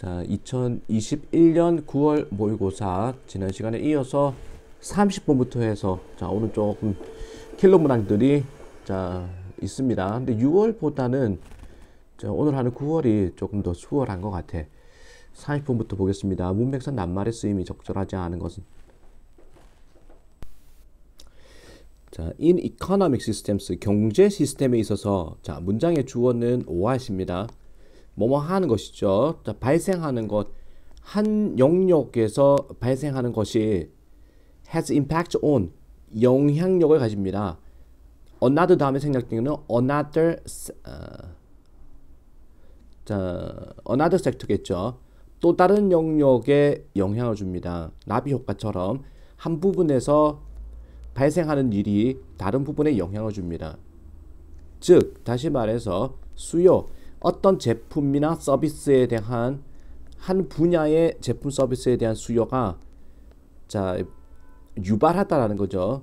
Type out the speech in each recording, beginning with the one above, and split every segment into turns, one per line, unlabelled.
자, 2021년 9월 모의고사 지난 시간에 이어서 30번부터 해서 자, 오늘 조금 킬러 문항들이 자, 있습니다. 근데 6월보다는 자, 오늘 하는 9월이 조금 더 수월한 것 같아. 30번부터 보겠습니다. 문맥상 낱말의 쓰임이 적절하지 않은 것은 자, in economic systems 경제 시스템에 있어서 자, 문장의 주어는 what입니다. 뭐뭐 하는 것이죠. 자, 발생하는 것, 한 영역에서 발생하는 것이 has impact on 영향력을 가집니다. another 다음에 생략되는 another another sector겠죠. 또 다른 영역에 영향을 줍니다. 나비 효과처럼 한 부분에서 발생하는 일이 다른 부분에 영향을 줍니다. 즉 다시 말해서 수요, 어떤 제품이나 서비스에 대한 한 분야의 제품 서비스에 대한 수요가 자 유발하다라는 거죠.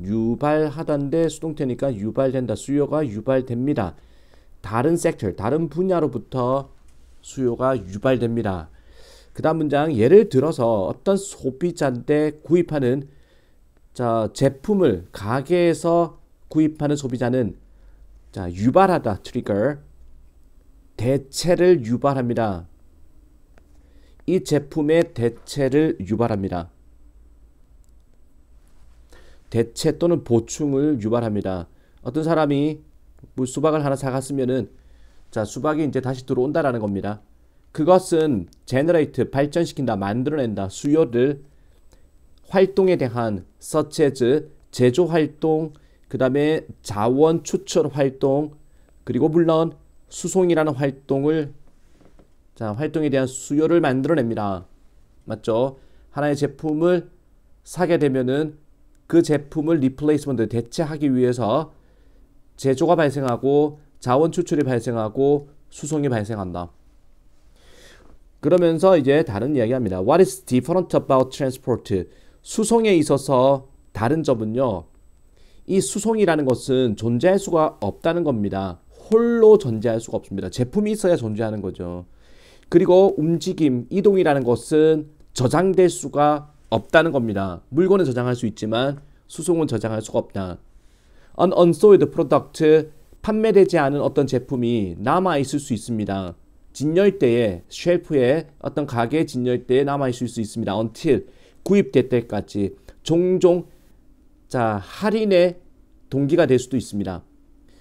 유발하다인데 수동태니까 유발된다. 수요가 유발됩니다. 다른 섹터, 다른 분야로부터 수요가 유발됩니다. 그 다음 문장, 예를 들어서 어떤 소비자인데 구입하는 자 제품을 가게에서 구입하는 소비자는 자 유발하다, 트리거, 대체를 유발합니다. 이 제품의 대체를 유발합니다. 대체 또는 보충을 유발합니다. 어떤 사람이 뭐 수박을 하나 사갔으면은 자 수박이 이제 다시 들어온다라는 겁니다. 그것은 generate 발전시킨다, 만들어낸다, 수요를 활동에 대한 such as 제조 활동, 그 다음에 자원 추출 활동, 그리고 물론 수송이라는 활동에 대한 수요를 만들어냅니다. 맞죠? 하나의 제품을 사게 되면은 그 제품을 리플레이스먼트 대체하기 위해서 제조가 발생하고 자원 추출이 발생하고 수송이 발생한다. 그러면서 이제 다른 이야기합니다. What is different about transport? 수송에 있어서 다른 점은요. 이 수송이라는 것은 존재할 수가 없다는 겁니다. 홀로 존재할 수가 없습니다. 제품이 있어야 존재하는 거죠. 그리고 움직임, 이동이라는 것은 저장될 수가 없다는 겁니다. 물건은 저장할 수 있지만 수송은 저장할 수가 없다. An unsold product, 판매되지 않은 어떤 제품이 남아있을 수 있습니다. 진열대에, 쉘프에, 어떤 가게 진열대에 남아있을 수 있습니다. Until, 구입될 때까지. 종종 자 할인의 동기가 될 수도 있습니다.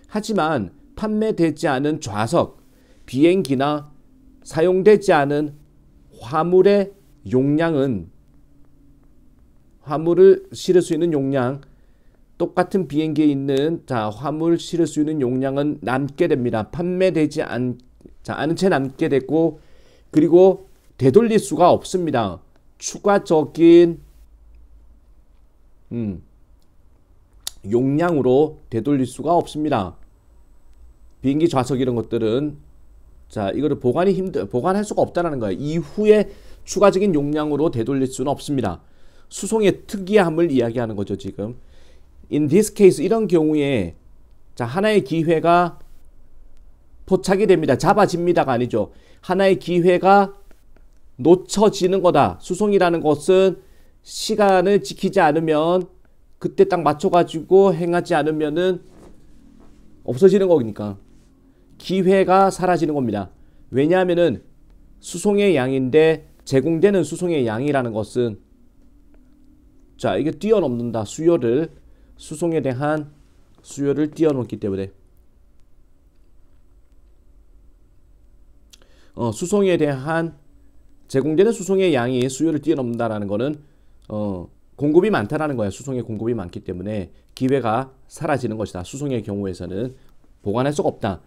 하지만 판매되지 않은 좌석, 비행기나 사용되지 않은 화물의 용량은, 화물을 실을 수 있는 용량, 똑같은 비행기에 있는 자 화물 실을 수 있는 용량은 남게 됩니다. 판매되지 않은 채 남게 되고, 그리고 되돌릴 수가 없습니다. 추가적인 용량으로 되돌릴 수가 없습니다. 비행기 좌석 이런 것들은 자 이거를 보관할 수가 없다는 거예요. 이후에 추가적인 용량으로 되돌릴 수는 없습니다. 수송의 특이함을 이야기하는 거죠. 지금 in this case, 이런 경우에 자 하나의 기회가 포착이 됩니다. 잡아집니다가 아니죠. 하나의 기회가 놓쳐지는 거다. 수송이라는 것은 시간을 지키지 않으면, 그때 딱 맞춰가지고 행하지 않으면은 없어지는 거니까 기회가 사라지는 겁니다. 왜냐하면은 수송의 양인데 제공되는 수송의 양이라는 것은 자 이게 뛰어넘는다. 수송에 대한 수요를 뛰어넘기 때문에 수송에 대한 제공되는 수송의 양이 수요를 뛰어넘는다라는 거는 공급이 많다라는 거야. 수송의 공급이 많기 때문에 기회가 사라지는 것이다. 수송의 경우에서는 보관할 수가 없다.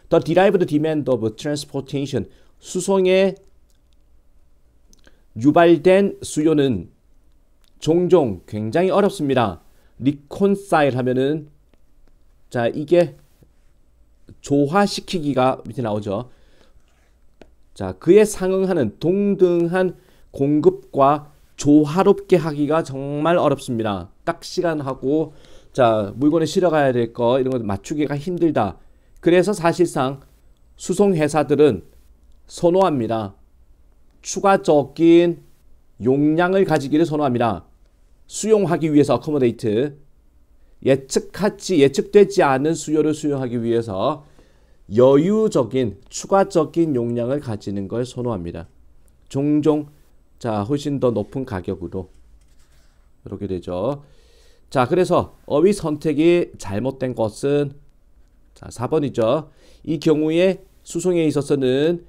The derived demand of transportation, 수송에 유발된 수요는 종종 굉장히 어렵습니다. reconcile 하면은 자 이게 조화시키기가 밑에 나오죠. 자 그에 상응하는 동등한 공급과 조화롭게 하기가 정말 어렵습니다. 딱 시간하고 자 물건을 실어가야 될 거 이런 거 맞추기가 힘들다. 그래서 사실상 수송회사들은 선호합니다. 추가적인 용량을 가지기를 선호합니다. 수용하기 위해서 accommodate, 예측되지 않은 수요를 수용하기 위해서 여유적인 추가적인 용량을 가지는 걸 선호합니다. 종종 훨씬 더 높은 가격으로 이렇게 되죠. 자, 그래서 어휘 선택이 잘못된 것은 4번이죠. 이 경우에 수송에 있어서는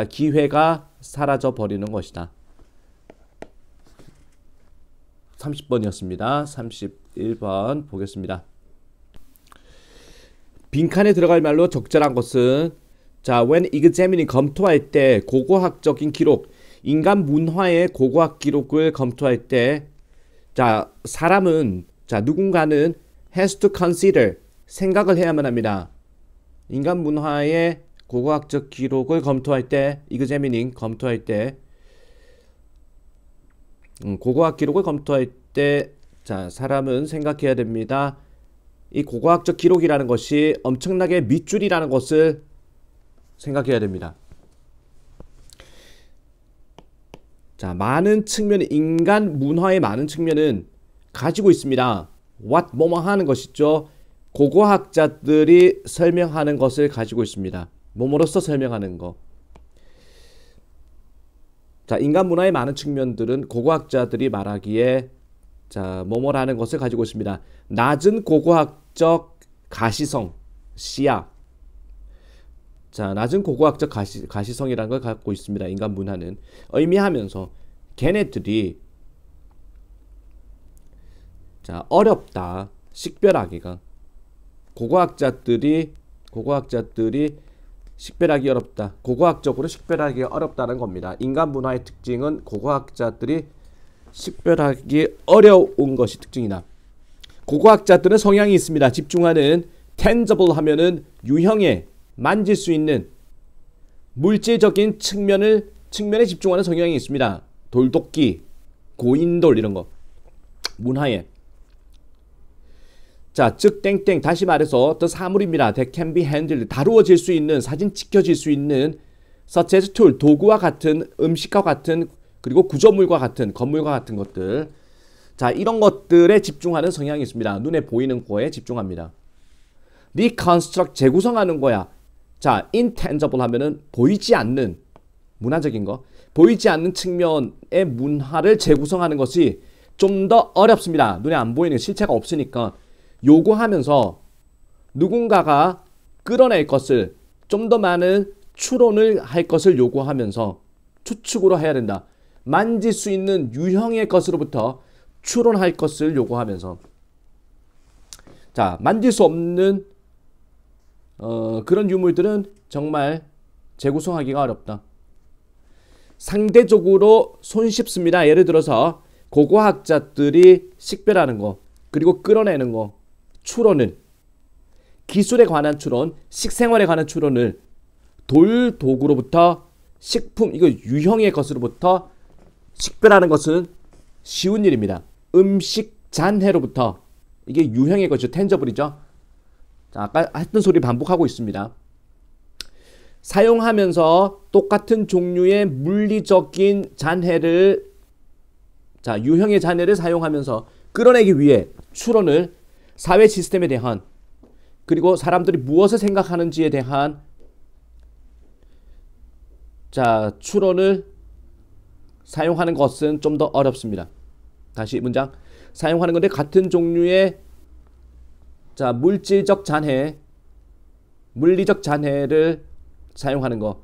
기회가 사라져 버리는 것이다. 30번이었습니다. 31번 보겠습니다. 빈칸에 들어갈 말로 적절한 것은 when examining 검토할 때 고고학적인 기록, 인간 문화의 고고학 기록을 검토할 때 사람은 누군가는 has to consider 생각을 해야만 합니다. 인간 문화의 고고학적 기록을 검토할 때 examining 검토할 때 고고학 기록을 검토할 때 사람은 생각해야 됩니다. 이 고고학적 기록이라는 것이 엄청나게 밑줄이라는 것을 생각해야 됩니다. 많은 측면, 인간 문화의 많은 측면은 가지고 있습니다. 뭐뭐 하는 것이죠. 고고학자들이 설명하는 것을 가지고 있습니다. 뭐뭐로서 설명하는 거. 인간 문화의 많은 측면들은 고고학자들이 말하기에 뭐뭐라는 것을 가지고 있습니다. 낮은 고고학적 가시성, 시야. 낮은 고고학적 가시성이라는 걸 갖고 있습니다. 인간 문화는 의미하면서 걔네들이 어렵다. 식별하기가 고고학자들이 식별하기 어렵다. 고고학적으로 식별하기 어렵다는 겁니다. 인간 문화의 특징은 고고학자들이 식별하기 어려운 것이 특징이다. 고고학자들은 성향이 있습니다. 집중하는 tangible 하면은 유형에 만질 수 있는 물질적인 측면에 집중하는 성향이 있습니다. 돌도끼, 고인돌 이런 거. 문화에. 즉 땡땡 다시 말해서 어떤 사물입니다. That can be handled 다루어질 수 있는, 사진 찍혀질 수 있는 such as tool 도구와 같은, 음식과 같은, 그리고 구조물과 같은, 건물과 같은 것들. 이런 것들에 집중하는 성향이 있습니다. 눈에 보이는 거에 집중합니다. reconstruct 재구성하는 거야. intangible 하면은 보이지 않는 문화적인 거, 보이지 않는 측면의 문화를 재구성하는 것이 좀 더 어렵습니다. 눈에 안 보이는 실체가 없으니까 요구하면서 누군가가 끌어낼 것을 좀 더 많은 추론을 할 것을 요구하면서 추측으로 해야 된다. 만질 수 있는 유형의 것으로부터 추론할 것을 요구하면서 만질 수 없는 그런 유물들은 정말 재구성하기가 어렵다. 상대적으로 손쉽습니다. 예를 들어서 고고학자들이 식별하는 거, 그리고 끌어내는 거, 추론을, 기술에 관한 추론, 식생활에 관한 추론을 돌 도구로부터 식품, 이거 유형의 것으로부터 식별하는 것은 쉬운 일입니다. 음식 잔해로부터, 이게 유형의 것이죠. 텐저블이죠. 아까 했던 소리 반복하고 있습니다. 사용하면서 똑같은 종류의 물리적인 잔해를, 유형의 잔해를 사용하면서 끌어내기 위해 추론을 사회 시스템에 대한, 그리고 사람들이 무엇을 생각하는지에 대한 추론을 사용하는 것은 좀 더 어렵습니다. 다시 문장. 사용하는 건데 같은 종류의 물질적 잔해, 물리적 잔해를 사용하는 거,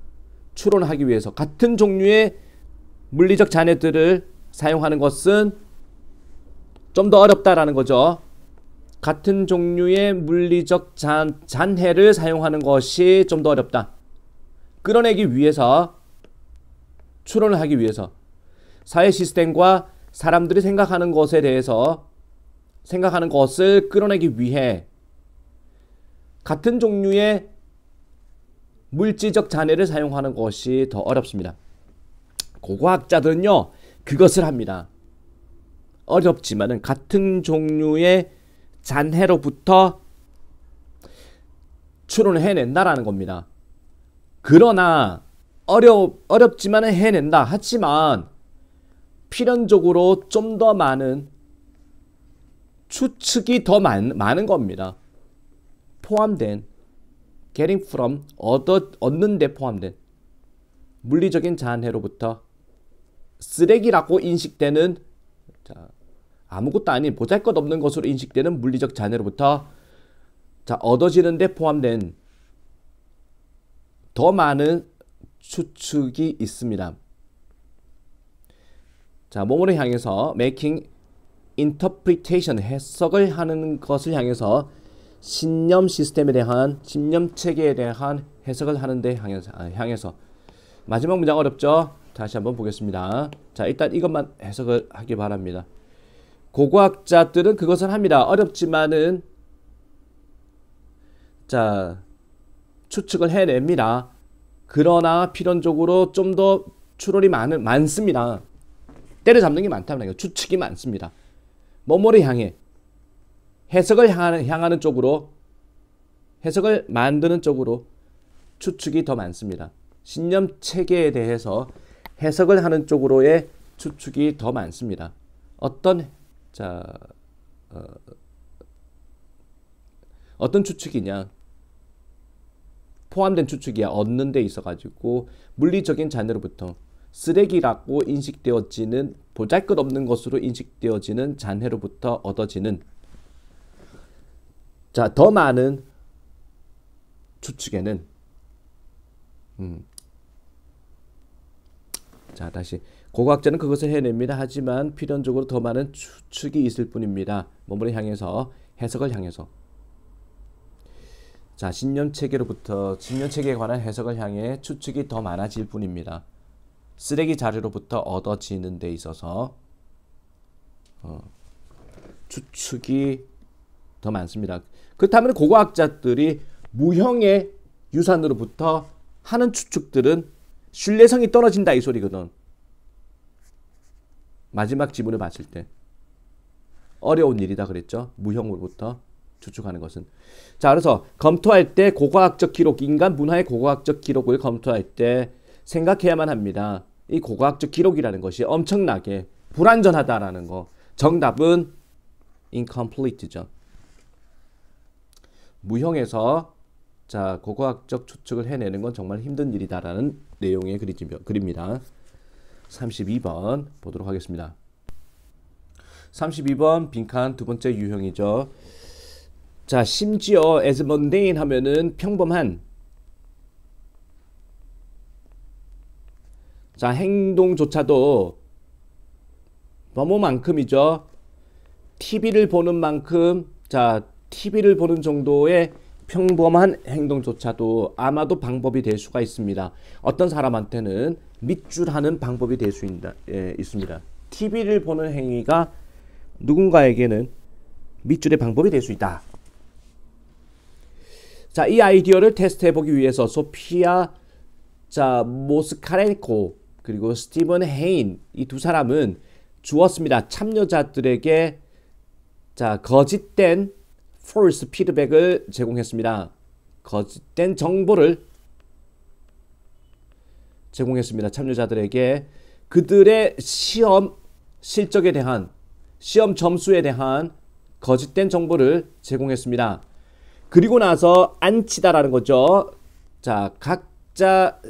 추론하기 위해서 같은 종류의 물리적 잔해들을 사용하는 것은 좀 더 어렵다라는 거죠. 같은 종류의 물리적 잔해를 사용하는 것이 좀 더 어렵다. 끌어내기 위해서, 추론을 하기 위해서 사회 시스템과 사람들이 생각하는 것에 대해서, 생각하는 것을 끌어내기 위해 같은 종류의 물질적 잔해를 사용하는 것이 더 어렵습니다. 고고학자들은요, 그것을 합니다. 어렵지만은 같은 종류의 잔해로부터 추론을 해낸다라는 겁니다. 그러나 어렵지만은 해낸다. 하지만 필연적으로 좀 더 많은 추측이 더 많은 겁니다. 포함된 getting from 얻는 데 포함된 물리적인 잔해로부터 쓰레기라고 인식되는 자, 아무것도 아닌 보잘것없는 것으로 인식되는 물리적 잔해로부터 자, 얻어지는 데 포함된 더 많은 추측이 있습니다. 자, 뭐뭐를 향해서 making interpretation 해석을 하는 것을 향해서 신념 시스템에 대한 신념 체계에 대한 해석을 하는데 향해서 마지막 문장 어렵죠? 다시 한번 보겠습니다. 자, 일단 이것만 해석을 하기 바랍니다. 고고학자들은 그것을 합니다. 어렵지만은 자, 추측을 해냅니다. 그러나 필연적으로 좀 더 추론이 많습니다. 때려잡는 게 많다는 거예요. 추측이 많습니다. 뭐뭐를 향해 해석을 향하는 쪽으로 해석을 만드는 쪽으로 추측이 더 많습니다. 신념 체계에 대해서 해석을 하는 쪽으로의 추측이 더 많습니다. 어떤 추측이냐? 포함된 추측이야. 얻는 데 있어가지고 물리적인 잔해로부터 쓰레기라고 인식되어지는 보잘것없는 것으로 인식되어지는 잔해로부터 얻어지는 자, 더 많은 추측에는 자, 다시 고고학자는 그것을 해냅니다. 하지만 필연적으로 더 많은 추측이 있을 뿐입니다. 뭐뭐를 향해서 해석을 향해서 자, 신념체계로부터 신념체계에 관한 해석을 향해 추측이 더 많아질 뿐입니다. 쓰레기 자료로부터 얻어지는 데 있어서 추측이 더 많습니다. 그렇다면 고고학자들이 무형의 유산으로부터 하는 추측들은 신뢰성이 떨어진다 이 소리거든. 마지막 지문을 봤을 때 어려운 일이다 그랬죠. 무형으로부터 추측하는 것은. 자, 그래서 검토할 때 고고학적 기록, 인간 문화의 고고학적 기록을 검토할 때 생각해야만 합니다. 이 고고학적 기록이라는 것이 엄청나게 불완전하다라는 거. 정답은 incomplete죠. 무형에서 자, 고고학적 추측을 해내는 건 정말 힘든 일이다라는 내용의 글입니다. 32번 보도록 하겠습니다. 32번 빈칸 두 번째 유형이죠. 자, 심지어 as mundane 하면은 평범한 자, 행동조차도 뭐뭐만큼이죠. TV를 보는 만큼 자, TV를 보는 정도의 평범한 행동조차도 아마도 방법이 될 수가 있습니다. 어떤 사람한테는 밑줄하는 방법이 될 수 있습니다. TV를 보는 행위가 누군가에게는 밑줄의 방법이 될 수 있다. 자, 이 아이디어를 테스트해보기 위해서 소피아 자, 모스카렌코 그리고 스티븐 헤인 이 두 사람은 주었습니다. 참여자들에게 자, 거짓된 false 피드백을 제공했습니다. 거짓된 정보를 제공했습니다. 참여자들에게 그들의 시험 실적에 대한 시험 점수에 대한 거짓된 정보를 제공했습니다. 그리고 나서 앉히다라는 거죠. 자, 각자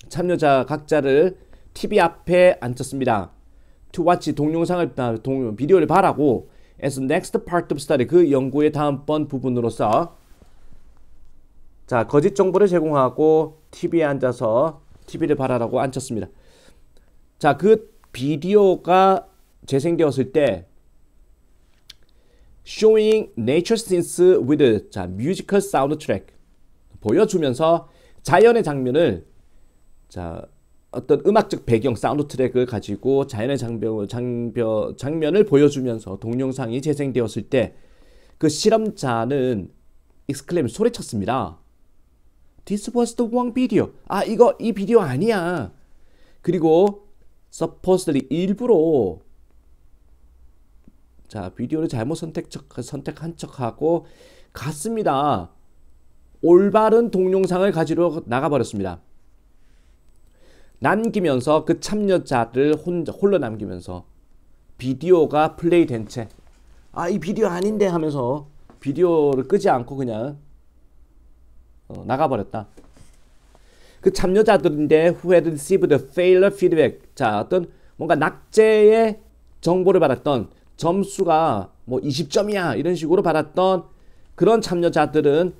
참여자 각자를 TV 앞에 앉혔습니다. To watch 동영상을 비디오를 봐라고 as next part of study 그 연구의 다음번 부분으로서 자, 거짓 정보를 제공하고 TV에 앉아서 TV를 봐라라고 앉혔습니다. 자, 그 비디오가 재생되었을 때 showing nature scenes with 자, musical soundtrack 보여주면서 자연의 장면을 자, 어떤 음악적 배경 사운드 트랙을 가지고 자연의 장면을 보여주면서 동영상이 재생되었을 때 그 실험자는 exclaim 소리쳤습니다. This was the wrong video. 아, 이 비디오 아니야. 그리고 supposedly 일부러 자, 비디오를 잘못 선택한 척하고 갔습니다. 올바른 동영상을 가지러 나가버렸습니다. 남기면서 그 참여자들 홀로 남기면서 비디오가 플레이 된 채, 아, 이 비디오 아닌데 하면서 비디오를 끄지 않고 그냥 나가버렸다. 그 참여자들인데 who had received failure feedback. 자, 어떤 뭔가 낙제의 정보를 받았던, 점수가 뭐 20점이야 이런 식으로 받았던 그런 참여자들은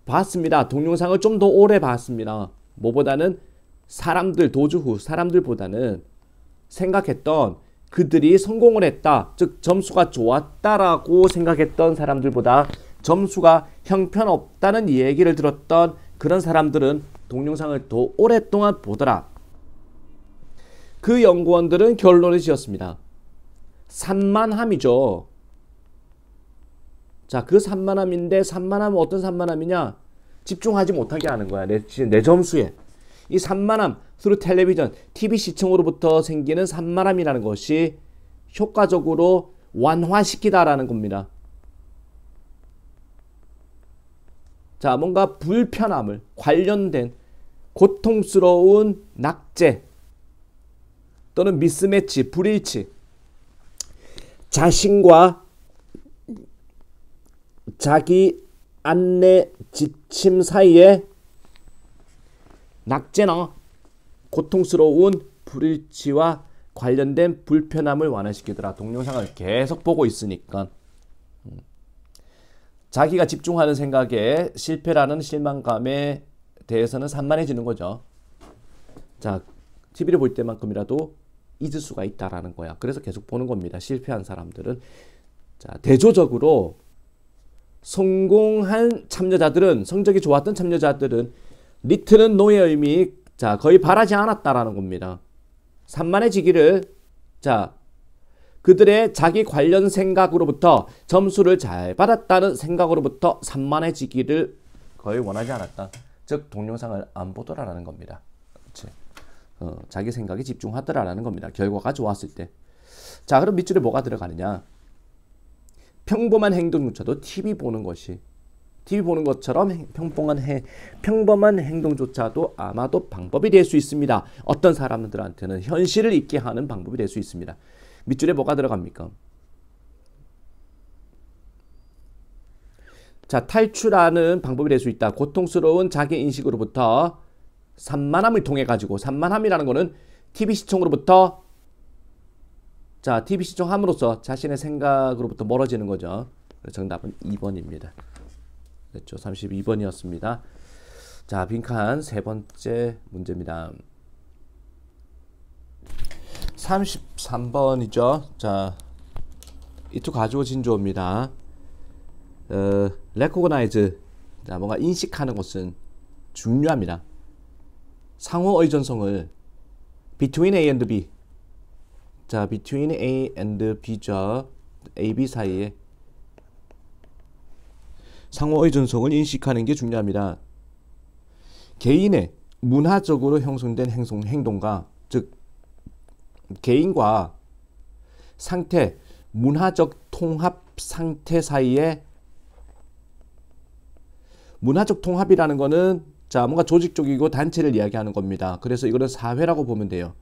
봤습니다. 동영상을 좀 더 오래 봤습니다. 뭐보다는 사람들, 도주 후 사람들보다는 생각했던, 그들이 성공을 했다, 즉 점수가 좋았다라고 생각했던 사람들보다 점수가 형편없다는 얘기를 들었던 그런 사람들은 동영상을 더 오랫동안 보더라. 그 연구원들은 결론을 지었습니다. 산만함이죠. 자, 그 산만함인데, 산만함은 어떤 산만함이냐? 집중하지 못하게 하는 거야. 내 점수에. 이 산만함, through television, TV 시청으로부터 생기는 산만함이라는 것이 효과적으로 완화시키다라는 겁니다. 자, 뭔가 불편함을, 관련된 고통스러운 낙제 또는 미스매치, 불일치, 자신과 자기 안내 지침 사이에 낙제나 고통스러운 불일치와 관련된 불편함을 완화시키더라. 동영상을 계속 보고 있으니까 자기가 집중하는 생각에 실패라는 실망감에 대해서는 산만해지는 거죠. 자, TV를 볼 때만큼이라도 잊을 수가 있다라는 거야. 그래서 계속 보는 겁니다. 실패한 사람들은. 자, 대조적으로 성공한 참여자들은, 성적이 좋았던 참여자들은 리틀은 노의 의미, 자, 거의 바라지 않았다라는 겁니다. 산만해지기를, 자, 그들의 자기 관련 생각으로부터 점수를 잘 받았다는 생각으로부터 산만해지기를 거의 원하지 않았다. 즉 동영상을 안 보더라라는 겁니다. 그치? 자기 생각에 집중하더라라는 겁니다. 결과가 좋았을 때. 자, 그럼 밑줄에 뭐가 들어가느냐? 평범한 행동조차도 TV 보는 것이, TV 보는 것처럼 평범한 행동조차도 아마도 방법이 될 수 있습니다. 어떤 사람들한테는 현실을 잊게 하는 방법이 될 수 있습니다. 밑줄에 뭐가 들어갑니까? 자, 탈출하는 방법이 될 수 있다. 고통스러운 자기 인식으로부터 산만함을 통해 가지고, 산만함이라는 거는 TV 시청으로부터, 자, TV 시청함으로써 자신의 생각으로부터 멀어지는 거죠. 정답은 2번입니다. 그렇죠. 32번이었습니다. 자, 빈칸 세 번째 문제입니다. 33번이죠. 자, 이투 가주어 진주어입니다. recognize, 자, 뭔가 인식하는 것은 중요합니다. 상호 의존성을 between A and B, 자, between A and B죠. A, B 사이에 상호 의존성을 인식하는 게 중요합니다. 개인의 문화적으로 형성된 행동과, 즉 개인과 상태, 문화적 통합 상태 사이에, 문화적 통합이라는 거는, 자, 뭔가 조직적이고 단체를 이야기하는 겁니다. 그래서 이거는 사회라고 보면 돼요.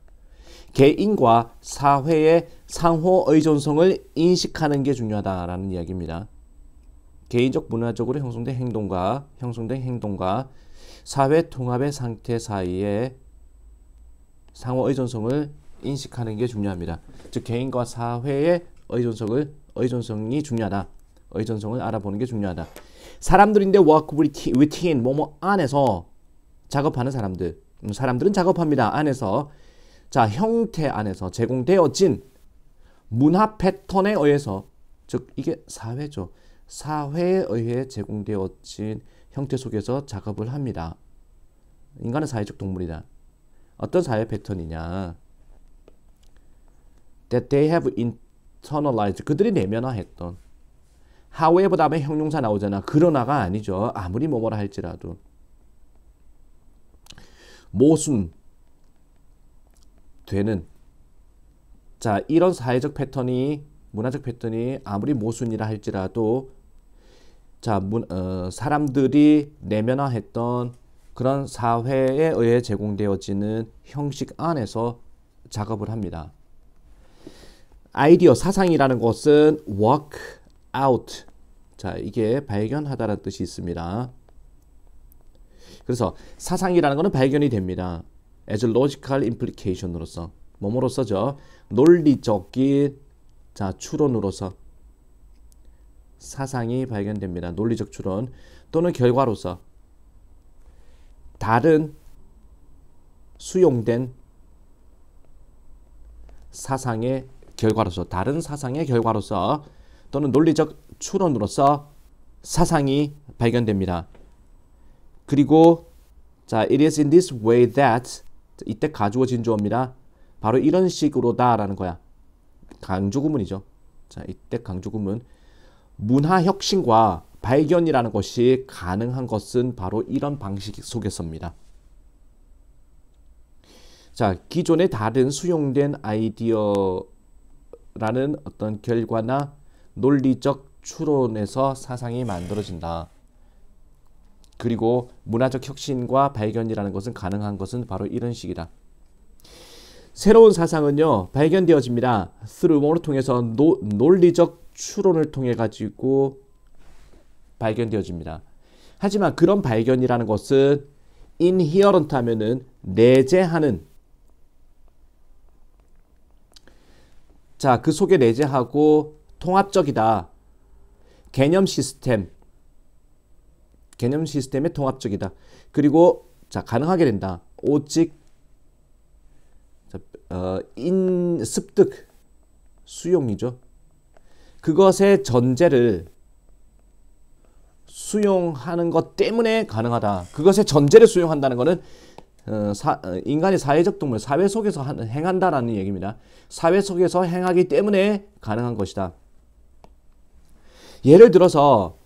개인과 사회의 상호 의존성을 인식하는 게 중요하다라는 이야기입니다. 개인적 문화적으로 형성된 행동과 사회 통합의 상태 사이에 상호 의존성을 인식하는 게 중요합니다. 즉 개인과 사회의 의존성이 중요하다. 의존성을 알아보는 게 중요하다. 사람들인데 work within, 뭐뭐 안에서 작업하는 사람들은 작업합니다. 안에서, 자, 형태 안에서 제공되어진 문화 패턴에 의해서, 즉 이게 사회죠. 사회에 의해 제공되어진 형태 속에서 작업을 합니다. 인간은 사회적 동물이다. 어떤 사회 패턴이냐? That they have internalized, 그들이 내면화했던. however 다음에 형용사 나오잖아. 그러나가 아니죠. 아무리 뭐뭐라 할지라도. 모순 되는, 자, 이런 사회적 패턴이, 문화적 패턴이 아무리 모순이라 할지라도, 자, 사람들이 내면화했던 그런 사회에 의해 제공되어지는 형식 안에서 작업을 합니다. 아이디어, 사상이라는 것은 work out. 자, 이게 발견하다라는 뜻이 있습니다. 그래서 사상이라는 것은 발견이 됩니다. as logical implication으로서, 뭐뭐로서죠? 논리적인 자, 추론으로서 사상이 발견됩니다. 논리적 추론 또는 결과로서 다른 수용된 사상의 결과로서, 다른 사상의 결과로서 또는 논리적 추론으로서 사상이 발견됩니다. 그리고 자, it is in this way that, 이때 가주어진 주어입니다. 바로 이런 식으로다라는 거야. 강조구문이죠. 자, 이때 강조구문. 문화 혁신과 발견이라는 것이 가능한 것은 바로 이런 방식 속에서입니다. 자, 기존의 다른 수용된 아이디어라는 어떤 결과나 논리적 추론에서 사상이 만들어진다. 그리고 문화적 혁신과 발견이라는 것은 가능한 것은 바로 이런 식이다. 새로운 사상은요, 발견되어집니다. through 뭐를 통해서 논리적 추론을 통해 가지고 발견되어집니다. 하지만 그런 발견이라는 것은 inherent 하면은 내재하는, 자, 그 속에 내재하고 통합적이다. 개념 시스템에 통합적이다. 그리고 자, 가능하게 된다. 오직 습득, 수용이죠. 그것의 전제를 수용하는 것 때문에 가능하다. 그것의 전제를 수용한다는 것은 인간이 사회적 동물, 사회 속에서 행한다라는 얘기입니다. 사회 속에서 행하기 때문에 가능한 것이다. 예를 들어서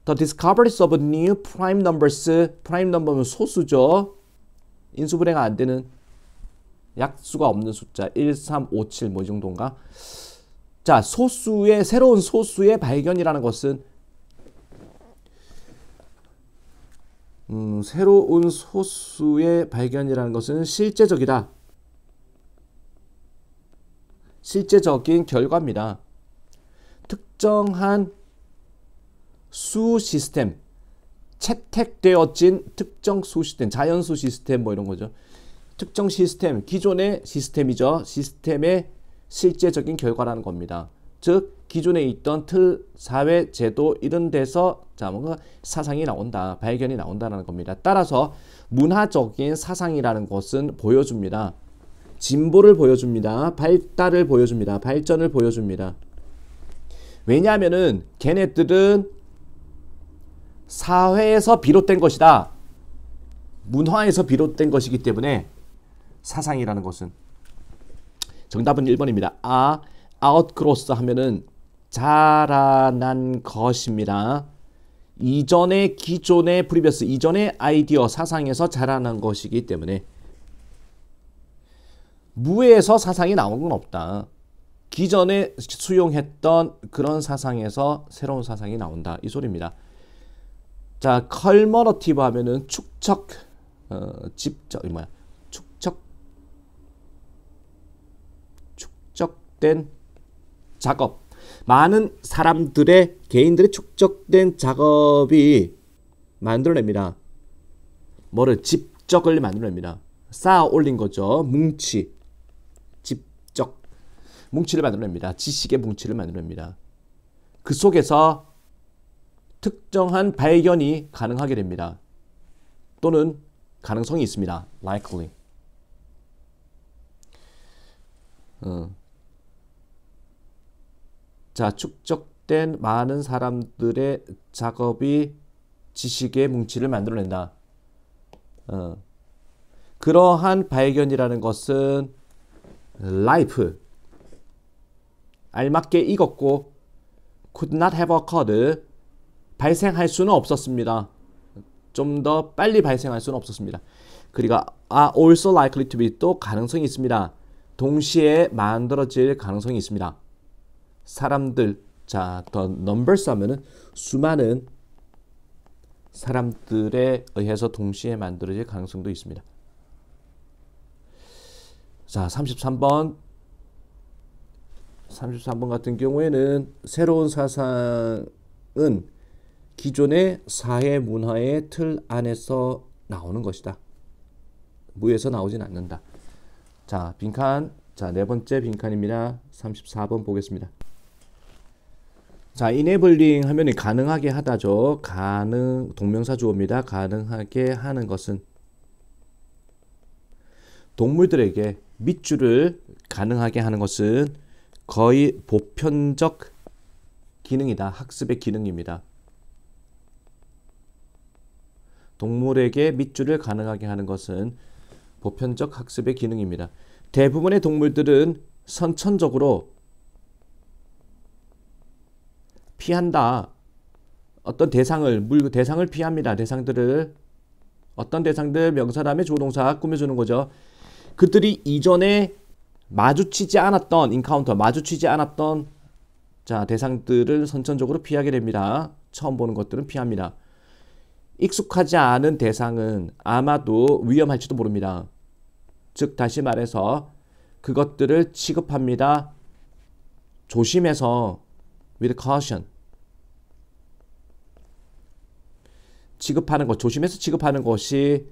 The discoveries of new prime numbers, prime number는 소수죠. 인수분해가 안 되는 약수가 없는 숫자 1, 3, 5, 7 뭐 이 정도인가? 자, 새로운 소수의 발견이라는 것은 새로운 소수의 발견이라는 것은 실제적이다. 실제적인 결과입니다. 특정한 수 시스템, 채택되어진 특정 수 시스템, 자연수 시스템 뭐 이런 거죠. 특정 시스템, 기존의 시스템이죠. 시스템의 실제적인 결과라는 겁니다. 즉 기존에 있던 틀, 사회, 제도 이런 데서 자, 뭔가 사상이 나온다, 발견이 나온다는 겁니다. 따라서 문화적인 사상이라는 것은 보여줍니다. 진보를 보여줍니다. 발달을 보여줍니다. 발전을 보여줍니다. 왜냐하면은 걔네들은 사회에서 비롯된 것이다. 문화에서 비롯된 것이기 때문에 사상이라는 것은 정답은 1번입니다. outgrows 하면은 자라난 것입니다. 이전의 기존의 previous, 이전의 아이디어 사상에서 자라난 것이기 때문에 무에서 사상이 나온 건 없다. 기존에 수용했던 그런 사상에서 새로운 사상이 나온다. 이 소리입니다. 자, 컬머러티브 하면은 축적, 축적된 작업. 많은 사람들의, 개인들의 축적된 작업이 만들어냅니다. 뭐를? 집적을 만들어냅니다. 쌓아 올린 거죠. 뭉치. 집적. 뭉치를 만들어냅니다. 지식의 뭉치를 만들어냅니다. 그 속에서 특정한 발견이 가능하게 됩니다. 또는 가능성이 있습니다. likely. 자, 축적된 많은 사람들의 작업이 지식의 뭉치를 만들어낸다. 그러한 발견이라는 것은 life, 알맞게 익었고 could not have occurred, 발생할 수는 없었습니다. 좀 더 빨리 발생할 수는 없었습니다. 그리고 are also likely to be, 또 가능성이 있습니다. 동시에 만들어질 가능성이 있습니다. 사람들, 자, the numbers 하면은 수많은 사람들에 의해서 동시에 만들어질 가능성도 있습니다. 자, 33번 같은 경우에는 새로운 사상은 기존의 사회 문화의 틀 안에서 나오는 것이다. 무에서 나오진 않는다. 자, 빈칸. 자, 네 번째 빈칸입니다. 34번 보겠습니다. 자, enabling 하면 가능하게 하다죠. 동명사 주어입니다. 가능하게 하는 것은 동물들에게 밑줄을 가능하게 하는 것은 거의 보편적 기능이다. 학습의 기능입니다. 동물에게 밑줄을 가능하게 하는 것은 보편적 학습의 기능입니다. 대부분의 동물들은 선천적으로 피한다. 어떤 대상을 피합니다. 어떤 대상들 명사다음에 조동사 꾸며주는 거죠. 그들이 이전에 마주치지 않았던 자, 대상들을 선천적으로 피하게 됩니다. 처음 보는 것들은 피합니다. 익숙하지 않은 대상은 아마도 위험할지도 모릅니다. 즉 다시 말해서 그것들을 취급합니다. 조심해서 with caution. 조심해서 취급하는 것이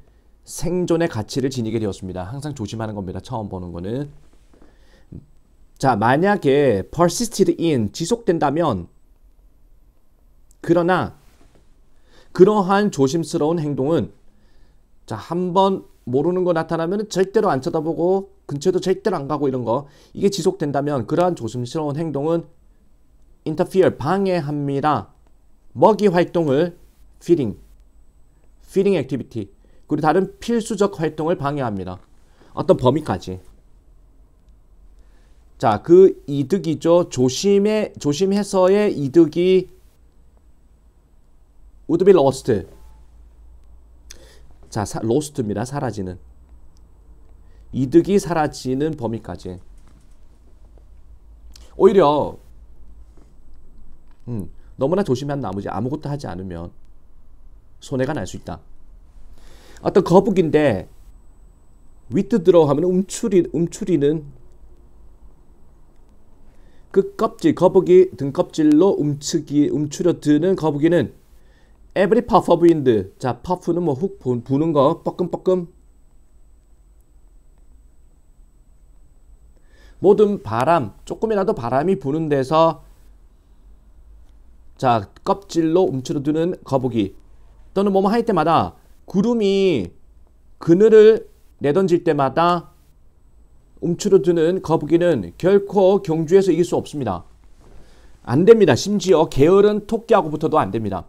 생존의 가치를 지니게 되었습니다. 항상 조심하는 겁니다. 처음 보는 거는. 자, 만약에 persisted in 지속된다면 그러나 그러한 조심스러운 행동은 자, 한번 모르는 거 나타나면 절대로 안 쳐다보고 근처에도 절대로 안 가고 이런 거 이게 지속된다면 그러한 조심스러운 행동은 interfere 방해합니다. 먹이 활동을 feeding activity 그리고 다른 필수적 활동을 방해합니다. 어떤 범위까지. 자, 그 이득이죠. 조심해서의 이득이 would be lost. 자, lost입니다. 사라지는. 이득이 사라지는 범위까지. 오히려 너무나 조심한 나머지 아무것도 하지 않으면 손해가 날 수 있다. 어떤 거북인데 withdraw 하면 움츠리는 그 껍질, 거북이 등껍질로 움츠려드는 거북이는 every puff of wind. 자, puff는 뭐 훅 부는 거, 뻐끔뻐끔. 모든 바람, 조금이라도 바람이 부는 데서 자, 껍질로 움츠러드는 거북이 또는 뭐뭐 할 때마다 구름이 그늘을 내던질 때마다 움츠러드는 거북이는 결코 경주에서 이길 수 없습니다. 안 됩니다. 심지어 게으른 토끼하고부터도 안 됩니다.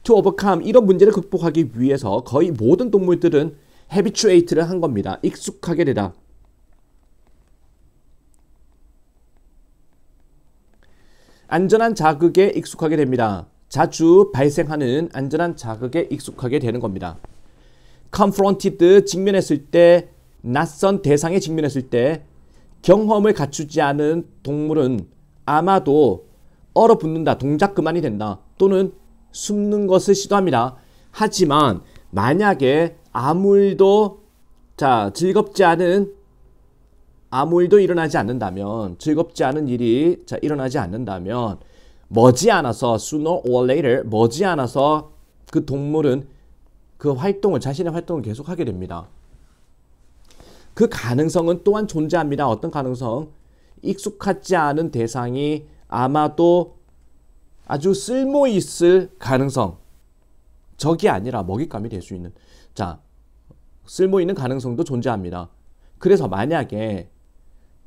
To overcome 이런 문제를 극복하기 위해서 거의 모든 동물들은 habituate를 한 겁니다. 익숙하게 되다. 안전한 자극에 익숙하게 됩니다. 자주 발생하는 안전한 자극에 익숙하게 되는 겁니다. confronted 직면했을 때 낯선 대상에 직면했을 때 경험을 갖추지 않은 동물은 아마도 얼어붙는다. 동작 그만이 된다. 또는 숨는 것을 시도합니다. 하지만 만약에 아무 일도 일어나지 않는다면 즐겁지 않은 일이 일어나지 않는다면 머지않아서 sooner or later 머지않아서 그 동물은 자신의 활동을 계속하게 됩니다. 그 가능성은 또한 존재합니다. 어떤 가능성? 익숙하지 않은 대상이 아마도 아주 쓸모있을 가능성. 적이 아니라 먹잇감이 될 수 있는. 자, 쓸모있는 가능성도 존재합니다. 그래서 만약에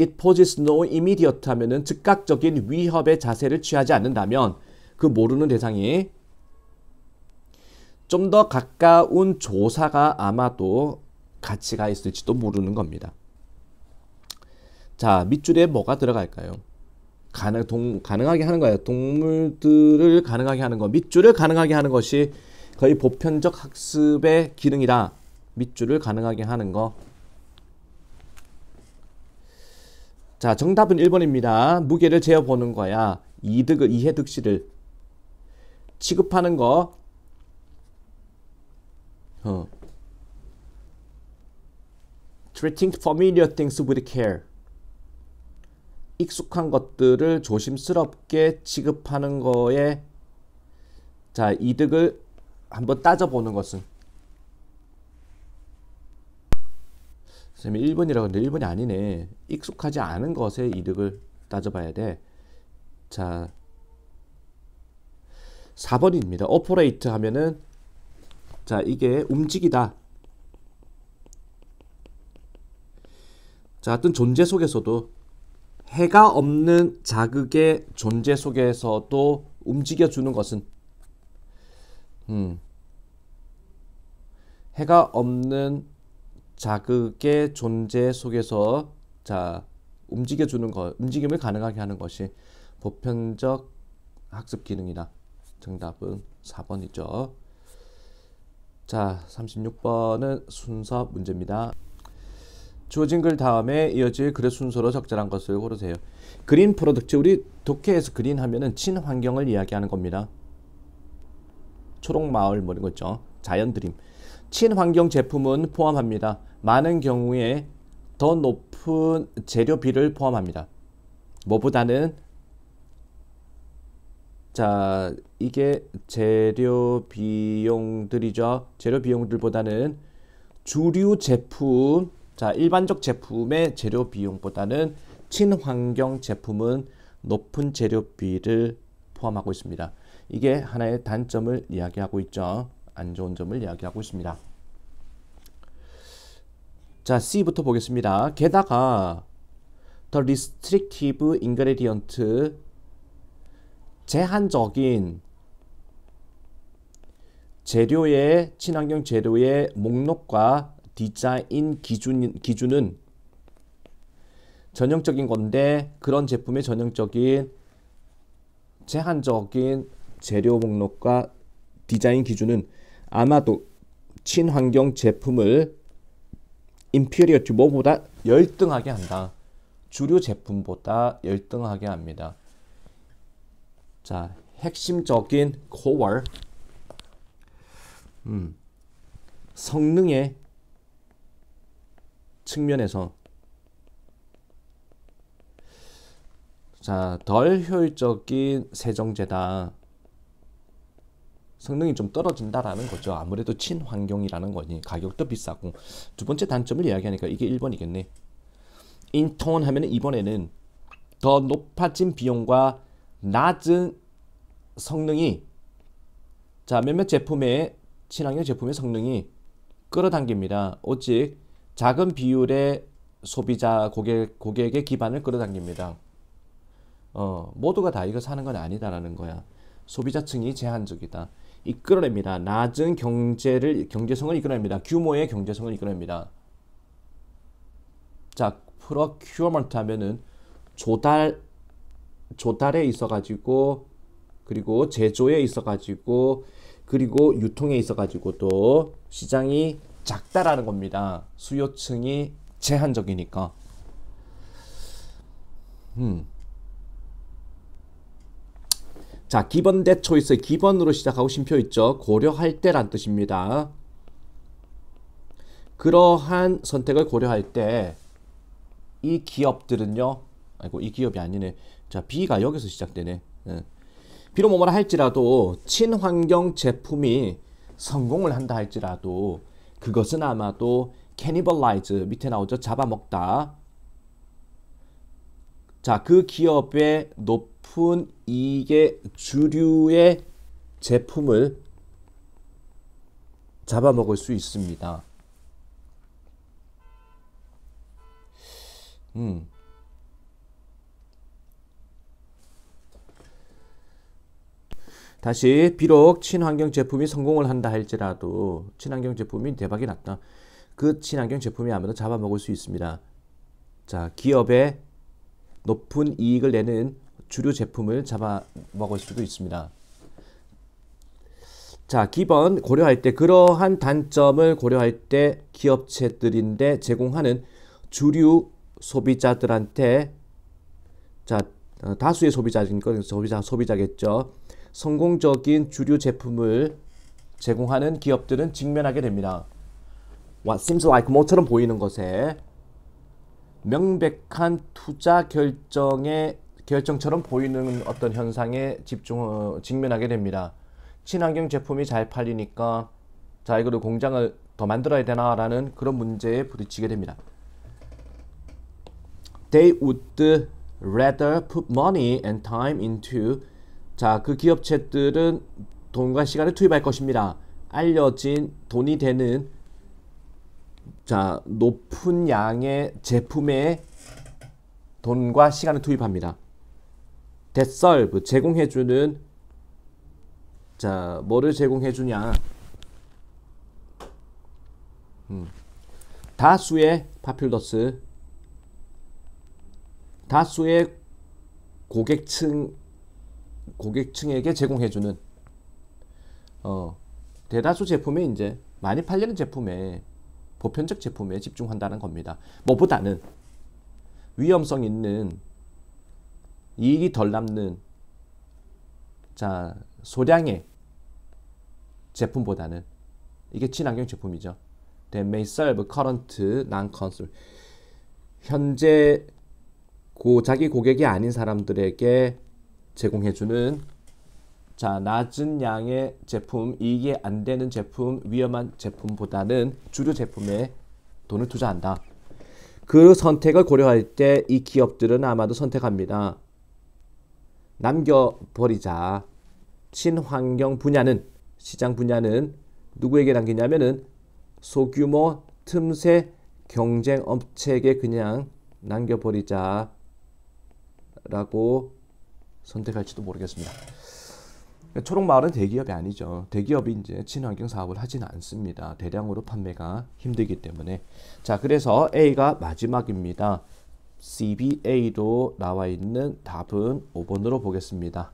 it poses no immediate 하면은 즉각적인 위협의 자세를 취하지 않는다면 그 모르는 대상이 좀 더 가까운 조사가 아마도 가치가 있을지도 모르는 겁니다. 자, 밑줄에 뭐가 들어갈까요? 가능하게 하는 거예요. 동물들을 가능하게 하는 거. 밑줄을 가능하게 하는 것이 거의 보편적 학습의 기능이다. 밑줄을 가능하게 하는 거. 자, 정답은 1번입니다. 무게를 재어보는 거야. 이해득실을 취급하는 거, treating familiar things with care. 익숙한 것들을 조심스럽게 취급하는 거에 자, 이득을 한번 따져보는 것은 선생님이 1번이라고 했는데 1번이 아니네. 익숙하지 않은 것의 이득을 따져봐야 돼. 자, 4번입니다. operate 하면은 자, 이게 움직이다. 자, 어떤 존재 속에서도 해가 없는 자극의 존재 속에서도 움직여주는 것은 해가 없는 자극의 존재 속에서 자 움직여주는 것, 움직임을 가능하게 하는 것이 보편적 학습 기능이다. 정답은 4번이죠. 자, 36번은 순서 문제입니다. 주어진 글 다음에 이어질 글의 순서로 적절한 것을 고르세요. 그린 프로덕트, 우리 독해에서 그린 하면은 친환경을 이야기하는 겁니다. 초록마을 뭐 이런 거 있죠. 자연드림. 친환경 제품은 포함합니다. 많은 경우에 더 높은 재료비를 포함합니다. 뭐보다는 자, 이게 재료 비용들이죠. 재료 비용들보다는 주류 제품, 자, 일반적 제품의 재료 비용보다는 친환경 제품은 높은 재료비를 포함하고 있습니다. 이게 하나의 단점을 이야기하고 있죠. 안 좋은 점을 이야기하고 있습니다. 자, C부터 보겠습니다. 게다가 the restrictive ingredient, 제한적인 재료의 친환경 재료의 목록과 디자인 기준은 전형적인 건데 그런 제품의 전형적인 제한적인 재료 목록과 디자인 기준은 아마도 친환경 제품을 inferior to 뭐보다 열등하게 한다. 주류 제품보다 열등하게 합니다. 자, 핵심적인 core 성능의 측면에서 자, 덜 효율적인 세정제다. 성능이 좀 떨어진다라는 거죠. 아무래도 친환경이라는 거니 가격도 비싸고. 두 번째 단점을 이야기하니까 이게 1번이겠네. 인턴 하면 이번에는 더 높아진 비용과 낮은 성능이 자, 몇몇 제품의 친환경 제품의 성능이 끌어당깁니다. 오직 작은 비율의 소비자 고객의 기반을 끌어당깁니다. 모두가 다 이거 사는 건 아니다라는 거야. 소비자층이 제한적이다. 이끌어냅니다. 낮은 경제성을 이끌어냅니다. 규모의 경제성을 이끌어냅니다. 자, procurement 하면은 조달에 있어가지고, 그리고 제조에 있어가지고, 그리고 유통에 있어가지고 또 시장이 작다라는 겁니다. 수요층이 제한적이니까. 자, 기본 대 초이스, 기본으로 시작하고 쉼표 있죠. 고려할 때란 뜻입니다. 그러한 선택을 고려할 때 이 기업들은요, 아이고 이 기업이 아니네. 자, B가 여기서 시작되네. 비록 뭐뭐라 할지라도 친환경 제품이 성공을 한다 할지라도 그것은 아마도 cannibalize, 밑에 나오죠. 잡아먹다. 자, 그 기업의 높은 이익의 주류의 제품을 잡아먹을 수 있습니다. 다시 비록 친환경 제품이 성공을 한다 할지라도 친환경 제품이 대박이 났다. 그 친환경 제품이 아무래도 잡아먹을 수 있습니다. 자, 기업의 높은 이익을 내는 주류 제품을 잡아먹을 수도 있습니다. 자, 기본 고려할 때 그러한 단점을 고려할 때 기업체들인데 제공하는 주류 소비자들한테 자, 다수의 소비자겠죠. 성공적인 주류 제품을 제공하는 기업들은 직면하게 됩니다. What seems like 뭐처럼 보이는 것에 명백한 투자 결정처럼 보이는 어떤 현상에 직면하게 됩니다. 친환경 제품이 잘 팔리니까 자 이거를 공장을 더 만들어야 되나라는 그런 문제에 부딪히게 됩니다. They would rather put money and time into 자, 그 기업체들은 돈과 시간을 투입할 것입니다. 알려진 돈이 되는 자, 높은 양의 제품에 돈과 시간을 투입합니다. That serve 제공해주는 자, 뭐를 제공해주냐? 다수의 파퓰러스 다수의 고객층에게 제공해주는 대다수 제품에 이제 많이 팔리는 제품에 보편적 제품에 집중한다는 겁니다. 뭐보다는 위험성 있는 이익이 덜 남는 자 소량의 제품보다는 이게 친환경 제품이죠. That may serve current non-consumer 현재 자기 고객이 아닌 사람들에게 제공해주는 자 낮은 양의 제품, 이익이 안 되는 제품, 위험한 제품보다는 주류 제품에 돈을 투자한다. 그 선택을 고려할 때 이 기업들은 아마도 선택합니다. 남겨버리자. 친환경 분야는 시장 분야는 누구에게 남기냐면은 소규모 틈새 경쟁 업체에게 그냥 남겨버리자 라고 선택할지도 모르겠습니다. 초록마을은 대기업이 아니죠. 대기업이 이제 친환경 사업을 하지는 않습니다. 대량으로 판매가 힘들기 때문에. 자, 그래서 A가 마지막입니다. CBA로 나와 있는 답은 5번으로 보겠습니다.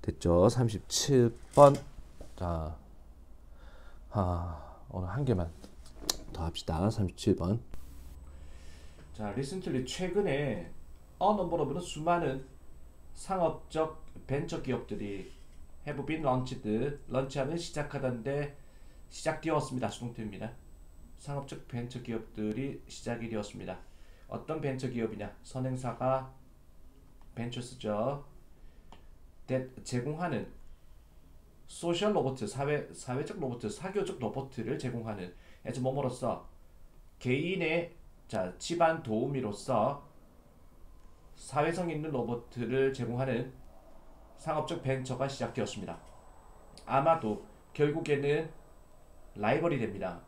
됐죠? 37번. 자, 오늘 한 개만 더 합시다. 37번. 자, recently 최근에 number of는 수많은 상업적 벤처 기업들이 have been launched, 런치하면 시작하던데 시작되었습니다. 수동태입니다. 상업적 벤처 기업들이 시작이 되었습니다. 어떤 벤처 기업이냐? 선행사가 벤처스죠. 제공하는 소셜 로봇, 사회적 로봇, 사교적 로봇을 제공하는 해서 뭐뭐로써 개인의 자 집안 도우미로서 사회성 있는 로봇을 제공하는 상업적 벤처가 시작되었습니다. 아마도 결국에는 라이벌이 됩니다.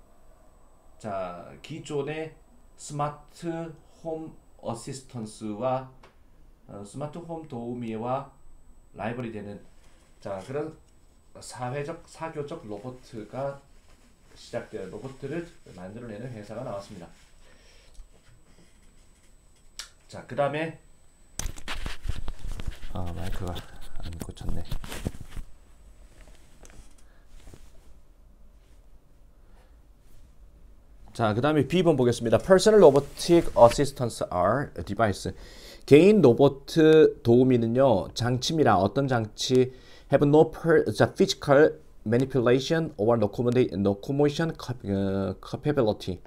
자, 기존의 스마트 홈 어시스턴스와 스마트 홈 도우미와 라이벌이 되는 자 그런 사회적 사교적 로봇가 시작되어 로봇을 만들어내는 회사가 나왔습니다. 자, 그 다음에 마이크가 안 꽂혔네. 자, 그 다음에 B번 보겠습니다. Personal Robotic Assistants are a device. 개인 로봇 도우미는요, 장치입니다. 어떤 장치? Have no physical manipulation or locomotion capability.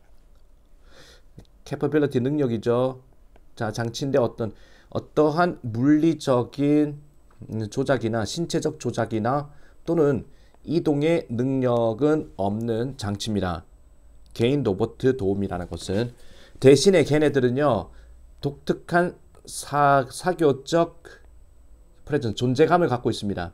capability 능력이죠. 자, 장치인데 어떠한 물리적인 조작이나 신체적 조작이나 또는 이동의 능력은 없는 장치입니다. 개인 로봇 도움이라는 것은 대신에 걔네들은요 독특한 사교적 프레젠스 존재감을 갖고 있습니다.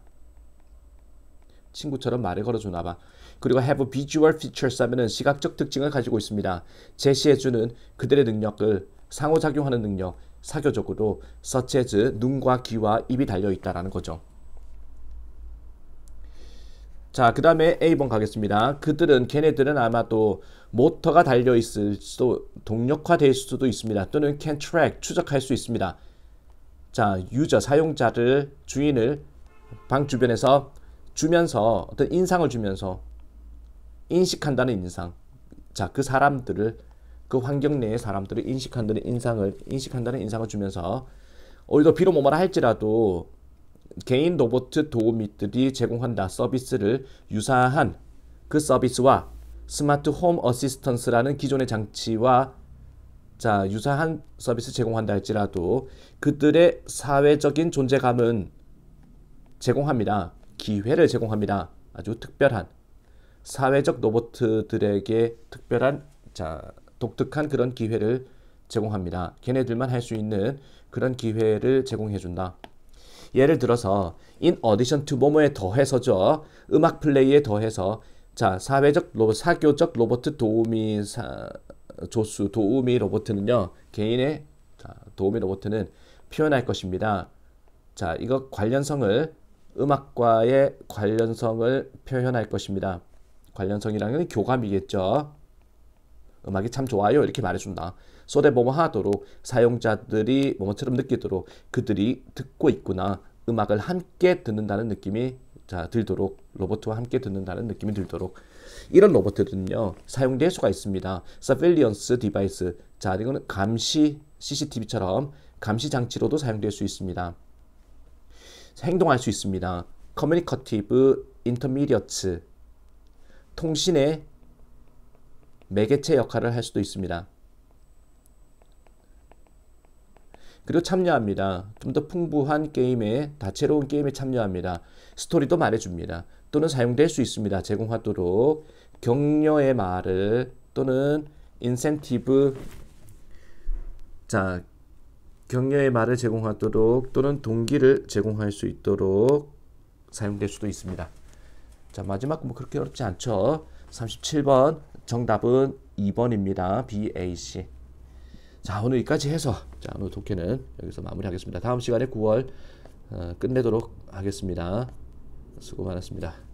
친구처럼 말을 걸어주나봐. 그리고 have visual features 하면은 시각적 특징을 가지고 있습니다. 제시해주는 그들의 능력을 상호작용하는 능력, 사교적으로 such as 눈과 귀와 입이 달려있다라는 거죠. 자, 그 다음에 A번 가겠습니다. 걔네들은 아마도 모터가 달려있을 수도 동력화될 수도 있습니다. 또는 can track, 추적할 수 있습니다. 자, 유저, 사용자를, 주인을 방 주변에서 주면서 어떤 인상을 주면서 인식한다는 인상. 자, 그 사람들을 그 환경 내의 사람들을 인식한다는 인상을 주면서 우리도 비록 뭐라 할지라도 개인 로봇 도우미들이 제공한다 서비스를 유사한 그 서비스와 스마트 홈 어시스턴스라는 기존의 장치와 유사한 서비스 제공한다 할지라도 그들의 사회적인 존재감은 제공합니다. 기회를 제공합니다. 아주 특별한 사회적 로봇들에게 특별한 독특한 그런 기회를 제공합니다. 걔네들만 할 수 있는 그런 기회를 제공해준다. 예를 들어서 in addition to 뭐뭐에 더해서죠. 음악 플레이에 더해서 사회적 로봇, 사교적 로봇 도우미 조수 도우미 로봇은요. 개인의 도우미 로봇은 표현할 것입니다. 이거 관련성을 음악과의 관련성을 표현할 것입니다. 관련성이라는 교감이겠죠. 음악이 참 좋아요 이렇게 말해준다. 소대 뭐뭐 하도록 사용자들이 뭐뭐처럼 느끼도록 그들이 듣고 있구나. 음악을 함께 듣는다는 느낌이 들도록 로봇과 함께 듣는다는 느낌이 들도록 이런 로봇들은요 사용될 수가 있습니다. Surveillance device 이거는 감시 CCTV처럼 감시 장치로도 사용될 수 있습니다. 행동할 수 있습니다. Communicative Intermediates 통신의 매개체 역할을 할 수도 있습니다. 그리고 참여합니다. 좀 더 풍부한 게임에 다채로운 게임에 참여합니다. 스토리도 말해줍니다. 또는 사용될 수 있습니다. 제공하도록 격려의 말을 또는 인센티브 격려의 말을 제공하도록 또는 동기를 제공할 수 있도록 사용될 수도 있습니다. 마지막 뭐 그렇게 어렵지 않죠. 37번 정답은 2번입니다. BAC. 오늘 여기까지 해서 오늘 독해는 여기서 마무리하겠습니다. 다음 시간에 9월 끝내도록 하겠습니다. 수고 많았습니다.